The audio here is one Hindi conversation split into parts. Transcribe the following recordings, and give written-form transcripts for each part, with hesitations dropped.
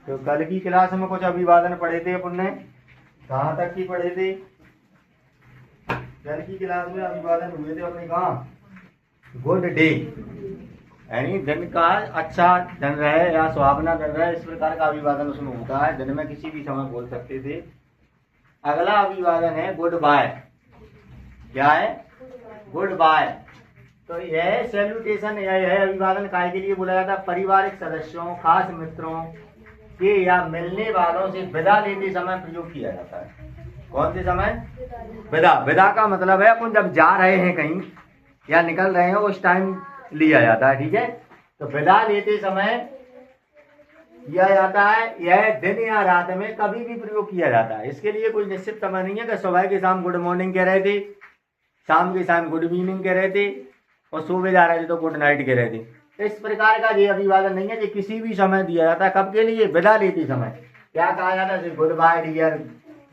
तो कल की क्लास में कुछ अभिवादन पढ़े थे अपन ने, कहाँ तक की पढ़े थे? कल की क्लास में अभिवादन हुए थे अपने कहाँ? गुड डे, यानी दिन का अच्छा दिन रहे या सुहावना दिन रहे, इस प्रकार का अभिवादन उसमें होता है। दिन में किसी भी समय बोल सकते थे। अगला अभिवादन है गुड बाय। क्या है? Goodbye. तो यह सैल्यूटेशन, यह अभिवादन काय के लिए बोला जाता है? पारिवारिक सदस्यों, खास मित्रों के या मिलने वालों से विदा लेते समय प्रयोग किया जाता है। कौन से समय? विदा। विदा का मतलब है अपन जब जा रहे हैं कहीं या निकल रहे हैं उस टाइम लिया जाता है। ठीक है, तो विदा लेते समय किया जाता है। यह दिन या रात में कभी भी प्रयोग किया जाता है। इसके लिए कोई निश्चित समय नहीं है कि सुबह के शाम गुड मॉर्निंग कह रहे थे, शाम के शाम गुड इवनिंग कह रहे थे और सुबह जा रहे थे तो गुड नाइट कह रहे थे। इस प्रकार का ये अभिवादन नहीं है, ये किसी भी समय दिया जाता है। कब के लिए? विदा लेते समय। क्या कहा जाता है? Goodbye dear,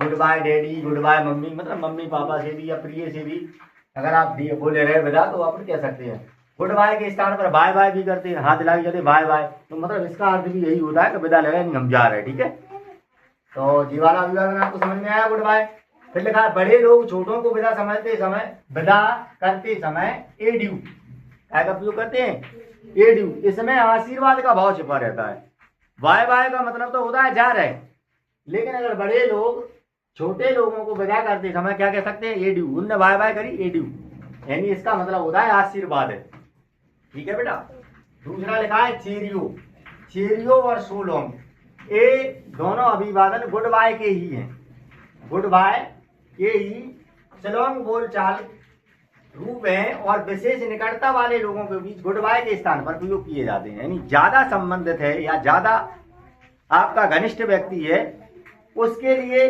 goodbye daddy, goodbye mummy, मतलब मम्मी पापा से भी या प्रिय से भी अगर आप बोले रहे विदा तो आप कह सकते हैं। गुड बाय के स्थान पर बाय बाय भी करते हैं, हाथ लगा के बाय बाय, तो मतलब इसका अर्थ भी यही होता है कि विदा लगे नहीं, हम जा रहे हैं। ठीक है, तो जी वाला अभिवादन आपको समझ में आया? Goodbye. फिर लिखा है बड़े लोग छोटों को विदा समझते समय, विदा करते समय एड्यू क्या का प्रयोग करते हैं? एड्यू। इसमें आशीर्वाद का भाव छिपा रहता है। बाय बाय का मतलब तो होता है जा रहे, लेकिन अगर बड़े लोग छोटे लोगों को विदा करते समय क्या कह सकते हैं? एड्यू। उनने बाय बाय करी, एड्यू, यानी इसका मतलब होता है आशीर्वाद है। ठीक है बेटा। दूसरा लिखा है चेरियो। चेरियो और सो लॉन्ग, ये दोनों अभिवादन गुड बाय के ही हैं। गुड बाय के ही सलोंग बोलचाल रूप है और विशेष निकटता वाले लोगों के बीच गुड बाय के स्थान पर प्रयोग किए जाते हैं। यानी ज्यादा संबंधित है या ज्यादा आपका घनिष्ठ व्यक्ति है, उसके लिए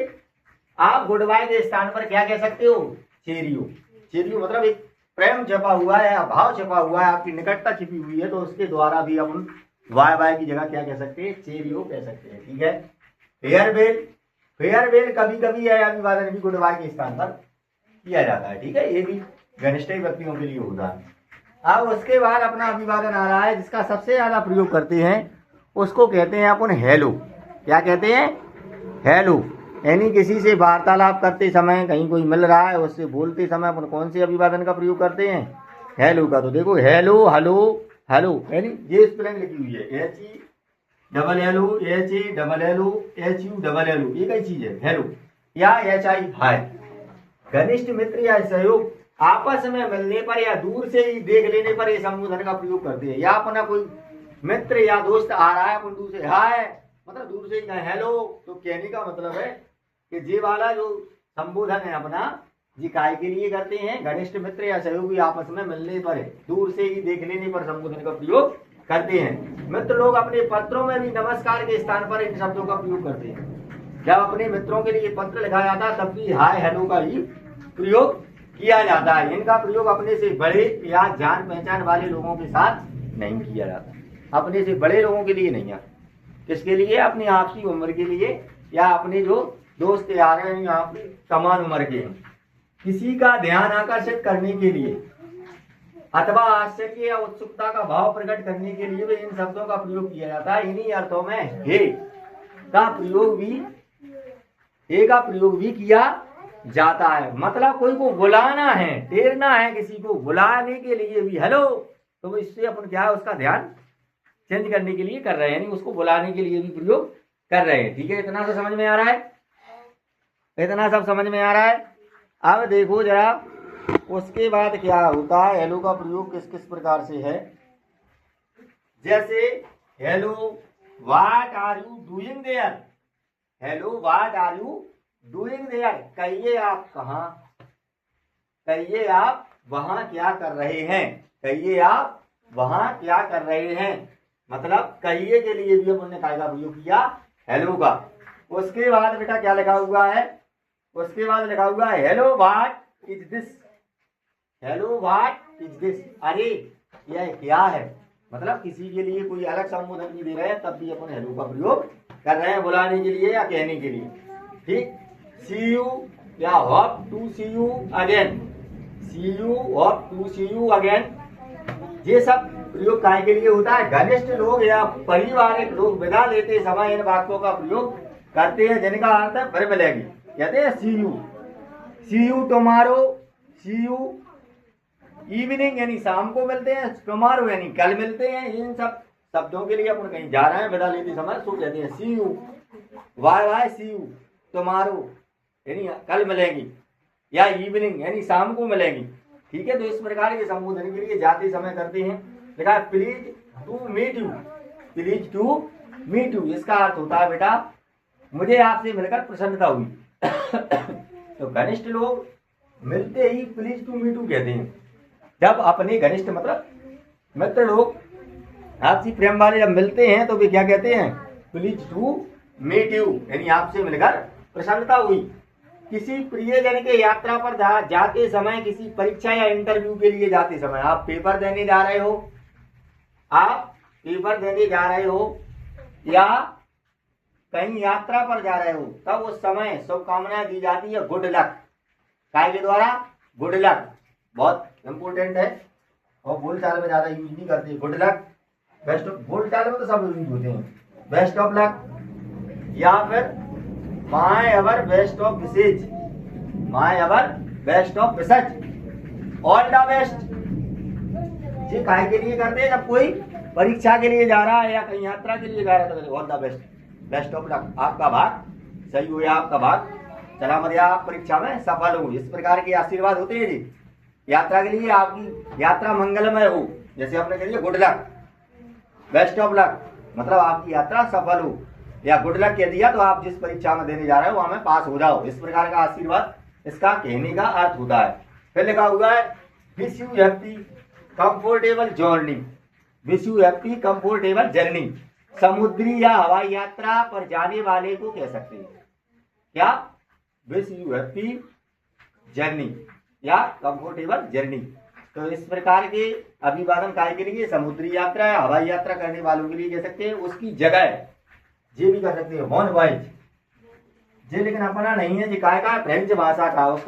आप गुड बाय के स्थान पर क्या कह सकते हो? चेरियो। चेरियो मतलब एक प्रेम छिपा हुआ है, अभाव छिपा हुआ है, आपकी निकटता छिपी हुई है, तो उसके द्वारा भी हम बाय बाय की जगह क्या कह सकते हैं? चेरियो कह सकते हैं। ठीक है। फेयरवेल। फेयरवेल कभी कभी है अभिवादन भी गुड बाय के स्थान पर किया जाता है। ठीक है, ये भी घनिष्ठ व्यक्तियों के लिए होता है। अब उसके बाद अपना अभिवादन आ रहा है जिसका सबसे ज्यादा प्रयोग करते हैं, उसको कहते हैं अपन हेलो। क्या कहते हैं? हेलो। यानी किसी से वार्तालाप करते समय, कहीं कोई मिल रहा है उससे बोलते समय अपन कौन से अभिवादन का प्रयोग करते हैं? हेलो का। तो देखो हेलो, हेलो, हेलो, यानी ये स्पेलिंग लिखी हुई है HELLO, HALLO, HULLO, ये कई चीज है हेलो, या HI हाय। घनिष्ठ मित्र या सहयोग आपस में मिलने पर या दूर से ही देख लेने पर ये संबोधन का प्रयोग करते हैं। या अपना कोई मित्र या दोस्त आ रहा है, अपन दूर से हाय मतलब दूर से ही कहें हेलो, तो कहने का मतलब है कि ये वाला जो संबोधन है अपना जी काय के लिए करते हैं? घनिष्ठ मित्र या सहयोगी आपस में मिलने पर, दूर से ही देख लेने पर संबोधन का प्रयोग करते हैं। मित्र लोग अपने पत्रों में भी नमस्कार के स्थान पर इन शब्दों का प्रयोग करते हैं। जब अपने मित्रों के लिए पत्र लिखा जाता है तब भी हाय हेलो का ही प्रयोग किया जाता है। इनका प्रयोग अपने से बड़े या जान पहचान वाले लोगों के साथ नहीं किया जाता। अपने से बड़े लोगों के लिए नहीं है, किसके लिए? अपनी आपसी उम्र के लिए या अपने जो दोस्त यार हैं यहाँ पे समान उम्र के हैं। किसी का ध्यान आकर्षित करने के लिए अथवा आश्चर्य या उत्सुकता का भाव प्रकट करने के लिए भी इन शब्दों का प्रयोग किया जाता है। इन्हीं अर्थों में हे का प्रयोग भी किया जाता है। मतलब कोई को बुलाना है, टेरना है, किसी को बुलाने के लिए भी हेलो, तो इससे अपन क्या है उसका ध्यान चेंज करने के लिए कर रहे हैं, यानी उसको बुलाने के लिए भी प्रयोग कर रहे हैं। ठीक है, इतना सब समझ में आ रहा है? इतना सब समझ में आ रहा है? अब देखो जरा उसके बाद क्या होता है। हेलो का प्रयोग किस किस प्रकार से है? जैसे hello what are you doing there. Hello what are you doing there, कहिए आप कहाँ, कहिए आप वहां क्या कर रहे हैं, कहिए आप वहां क्या कर रहे हैं, मतलब कहिए के लिए भी हमने काय का प्रयोग किया? हेलो का। उसके बाद बेटा क्या लिखा हुआ है? उसके बाद लिखा हुआ है hello what is this. Hello what is this, अरे यह क्या है, मतलब किसी के लिए कोई अलग संबोधन नहीं दे रहे हैं तब भी अपन हेलो का प्रयोग कर रहे हैं, बुलाने के लिए या कहने के लिए। ठीक। सी यू या hope to see you again, see you hope to see you again, ये सब प्रयोग काय के लिए होता है? घनिष्ठ लोग या पारिवारिक लोग विदा लेते समय इन वाक्यों का प्रयोग करते हैं जिनका अर्थ है फिर मिलेगी। कहते हैं see you tomorrow, see you evening यानी शाम को मिलते हैं, टुमारो यानी कल मिलते हैं। इन सब शब्दों के लिए अपन कहीं जा रहे हैं विदा लेते समय सो कहते हैं see you, bye see you, tomorrow यानी कल मिलेंगी, या इवनिंग यानी शाम को मिलेंगी। ठीक है, तो इस प्रकार के संबोधन के लिए जाते समय करते हैं। देखा please to meet you, please to meet you इसका अर्थ होता है बेटा मुझे आपसे मिलकर प्रसन्नता हुई। तो घनिष्ठ लोग मिलते ही प्लीज टू मीट यू कहते हैं। जब अपने घनिष्ठ मतलब मित्र लोग आपसी प्रेम वाले जब मिलते हैं तो वे क्या कहते हैं? प्लीज टू मीट यू यानी आपसे मिलकर प्रसन्नता हुई। किसी प्रियजन के यात्रा पर जाते समय, किसी परीक्षा या इंटरव्यू के लिए जाते समय, आप पेपर देने जा रहे हो, आप पेपर देने जा रहे हो या कहीं यात्रा पर जा रहे हो, तब उस समय शुभकामनाएं दी जाती है गुड लक, काय के द्वारा? गुड लक बहुत इंपोर्टेंट है और बोलचाल में ज्यादा यूज नहीं करते। गुड लक, बेस्ट ऑफ, बोलचाल में तो सब यूज होते हैं, बेस्ट ऑफ लक या फिर my ever best of wishes, my ever best of wishes, all the best. ये काय के लिए करते हैं? जब कोई परीक्षा के लिए जा रहा है या कहीं यात्रा के लिए जा रहा है तो all the best, best of luck, आपका भाग सही हो या आपका भाग चला मरिया, आप परीक्षा में सफल हो। इस प्रकार के आशीर्वाद होते हैं जी यात्रा के लिए, आपकी यात्रा मंगलमय हो। जैसे आपने कह दिया good luck, best of luck मतलब आपकी यात्रा सफल हो, या गुड लक कह दिया तो आप जिस परीक्षा में देने जा रहे हो वहां में पास हो जाओ। इस प्रकार का आशीर्वाद इसका कहने का अर्थ होता है। फिर लिखा हुआ है wish you happy comfortable journey, wish you happy comfortable journey. समुद्री या हवाई यात्रा पर जाने वाले को कह सकते हैं क्या? विश यू हैप्पी जर्नी या कंफर्टेबल जर्नी। तो इस प्रकार के अभिवादन काय के लिए? समुद्री यात्रा या हवाई यात्रा करने वालों के लिए कह सकते हैं। उसकी जगह ये भी कर सकते हैं वन वॉयज, ये लेकिन अपना नहीं है, जी काय का फ्रेंच भाषा का।